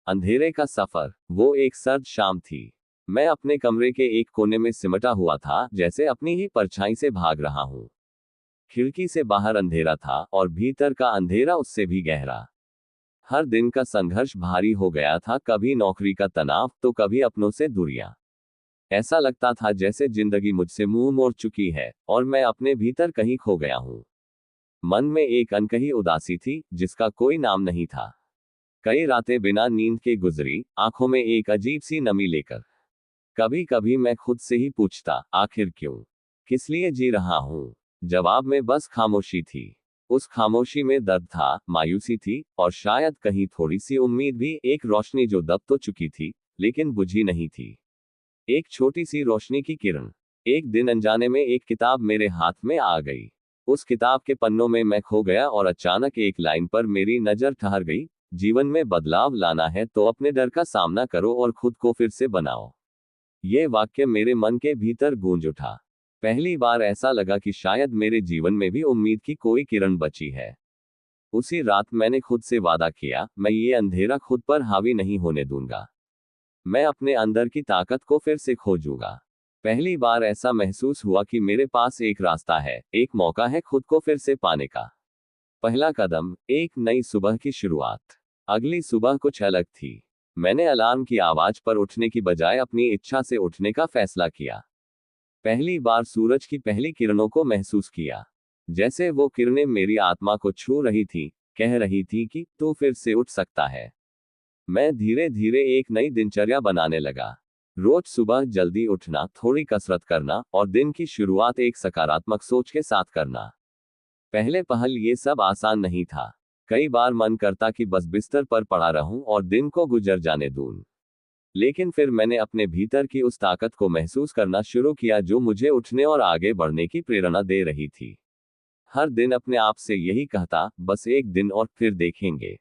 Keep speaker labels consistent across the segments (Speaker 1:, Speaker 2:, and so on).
Speaker 1: अंधेरे का सफर। वो एक सर्द शाम थी। मैं अपने कमरे के एक कोने में सिमटा हुआ था, जैसे अपनी ही परछाई से भाग रहा हूं। खिड़की से बाहर अंधेरा था और भीतर का अंधेरा उससे भी गहरा। हर दिन का संघर्ष भारी हो गया था, कभी नौकरी का तनाव तो कभी अपनों से दूरियां। ऐसा लगता था जैसे जिंदगी मुझसे मुंह मोड़ चुकी है और मैं अपने भीतर कहीं खो गया हूं। मन में एक अनकही उदासी थी जिसका कोई नाम नहीं था। कई रातें बिना नींद के गुजरी, आंखों में एक अजीब सी नमी लेकर। कभी कभी मैं खुद से ही पूछता, आखिर क्यों, किस लिए जी रहा हूं। जवाब में बस खामोशी थी। उस खामोशी में दर्द था, मायूसी थी और शायद कहीं थोड़ी सी उम्मीद भी, एक रोशनी जो दब तो चुकी थी लेकिन बुझी नहीं थी। एक छोटी सी रोशनी की किरण। एक दिन अनजाने में एक किताब मेरे हाथ में आ गई। उस किताब के पन्नों में मैं खो गया और अचानक एक लाइन पर मेरी नजर ठहर गई। जीवन में बदलाव लाना है तो अपने डर का सामना करो और खुद को फिर से बनाओ। ये वाक्य मेरे मन के भीतर गूंज उठा। पहली बार ऐसा लगा कि शायद मेरे जीवन में भी उम्मीद की कोई किरण बची है। उसी रात मैंने खुद से वादा किया, मैं ये अंधेरा खुद पर हावी नहीं होने दूंगा। मैं अपने अंदर की ताकत को फिर से खोजूंगा। पहली बार ऐसा महसूस हुआ कि मेरे पास एक रास्ता है, एक मौका है खुद को फिर से पाने का। पहला कदम, एक नई सुबह की शुरुआत। अगली सुबह कुछ अलग थी। मैंने अलार्म की आवाज पर उठने की बजाय अपनी इच्छा से उठने का फैसला किया। पहली बार सूरज की पहली किरणों को महसूस किया। जैसे वो किरणें मेरी आत्मा को छू रही थी, कह रही थी कि तू फिर से उठ सकता है। मैं धीरे धीरे एक नई दिनचर्या बनाने लगा। रोज सुबह जल्दी उठना, थोड़ी कसरत करना और दिन की शुरुआत एक सकारात्मक सोच के साथ करना। पहले पहल ये सब आसान नहीं था। कई बार मन करता कि बस बिस्तर पर पड़ा रहूं और दिन को गुजर जाने दूं। लेकिन फिर मैंने अपने भीतर की उस ताकत को महसूस करना शुरू किया जो मुझे उठने और आगे बढ़ने की प्रेरणा दे रही थी। हर दिन अपने आप से यही कहता, बस एक दिन और फिर देखेंगे।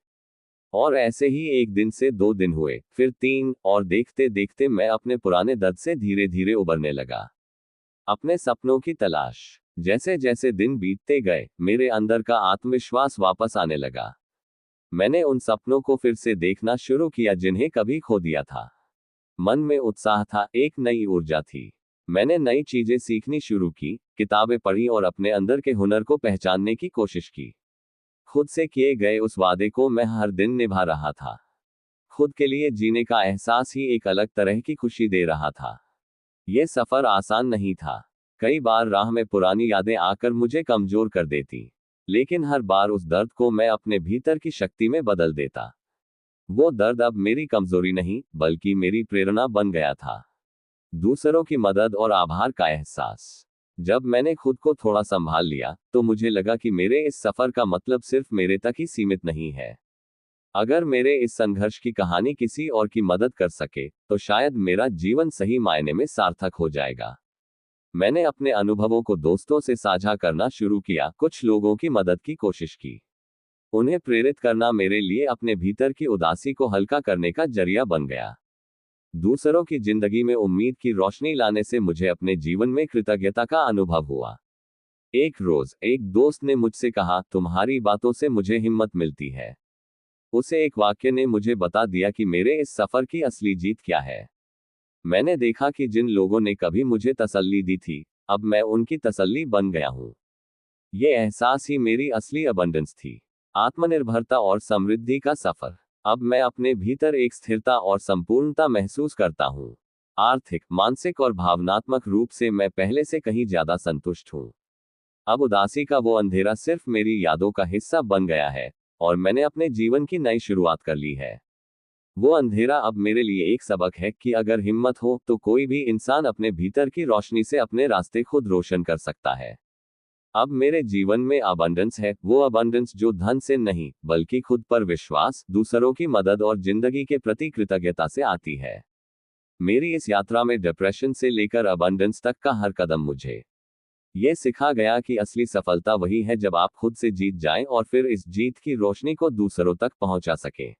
Speaker 1: और ऐसे ही एक दिन से 2 दिन हुए, फिर 3, और देखते देखते मैं अपने पुराने दर्द से धीरे धीरे उबरने लगा। अपने सपनों की तलाश। जैसे जैसे दिन बीतते गए, मेरे अंदर का आत्मविश्वास वापस आने लगा। मैंने उन सपनों को फिर से देखना शुरू किया जिन्हें कभी खो दिया था। मन में उत्साह था, एक नई ऊर्जा थी। मैंने नई चीजें सीखनी शुरू की, किताबें पढ़ी और अपने अंदर के हुनर को पहचानने की कोशिश की। खुद से किए गए उस वादे को मैं हर दिन निभा रहा था। खुद के लिए जीने का एहसास ही एक अलग तरह की खुशी दे रहा था। यह सफर आसान नहीं था। कई बार राह में पुरानी यादें आकर मुझे कमजोर कर देती। लेकिन हर बार उस दर्द को मैं अपने भीतर की शक्ति में बदल देता। वो दर्द अब मेरी कमजोरी नहीं, बल्कि मेरी प्रेरणा बन गया था। दूसरों की मदद और आभार का एहसास। जब मैंने खुद को थोड़ा संभाल लिया, तो मुझे लगा कि मेरे इस सफर का मतलब सिर्फ मेरे तक ही सीमित नहीं है। अगर मेरे इस संघर्ष की कहानी किसी और की मदद कर सके, तो शायद मेरा जीवन सही मायने में सार्थक हो जाएगा। मैंने अपने अनुभवों को दोस्तों से साझा करना शुरू किया, कुछ लोगों की मदद की कोशिश की। उन्हें प्रेरित करना मेरे लिए अपने भीतर की उदासी को हल्का करने का जरिया बन गया। दूसरों की जिंदगी में उम्मीद की रोशनी लाने से मुझे अपने जीवन में कृतज्ञता का अनुभव हुआ। एक रोज एक दोस्त ने मुझसे कहा, तुम्हारी बातों से मुझे हिम्मत मिलती है। उसे एक वाक्य ने मुझे बता दिया कि मेरे इस सफर की असली जीत क्या है। मैंने देखा कि जिन लोगों ने कभी मुझे तसल्ली दी थी, अब मैं उनकी तसल्ली बन गया हूं। ये एहसास ही मेरी असली अबंडेंस थी। आत्मनिर्भरता और समृद्धि का सफर। अब मैं अपने भीतर एक स्थिरता और संपूर्णता महसूस करता हूं। आर्थिक, मानसिक और भावनात्मक रूप से मैं पहले से कहीं ज्यादा संतुष्ट हूं। अब उदासी का वो अंधेरा सिर्फ मेरी यादों का हिस्सा बन गया है और मैंने अपने जीवन की नई शुरुआत कर ली है। वो अंधेरा अब मेरे लिए एक सबक है कि अगर हिम्मत हो तो कोई भी इंसान अपने भीतर की रोशनी से अपने रास्ते खुद रोशन कर सकता है। अब मेरे जीवन में अबंडेंस है, वो अबंडेंस जो धन से नहीं, बल्कि खुद पर विश्वास, दूसरों की मदद और जिंदगी के प्रति कृतज्ञता से आती है। मेरी इस यात्रा में डिप्रेशन से लेकर अबंडेंस तक का हर कदम मुझे ये सिखा गया कि असली सफलता वही है जब आप खुद से जीत जाएं और फिर इस जीत की रोशनी को दूसरों तक पहुंचा सकें।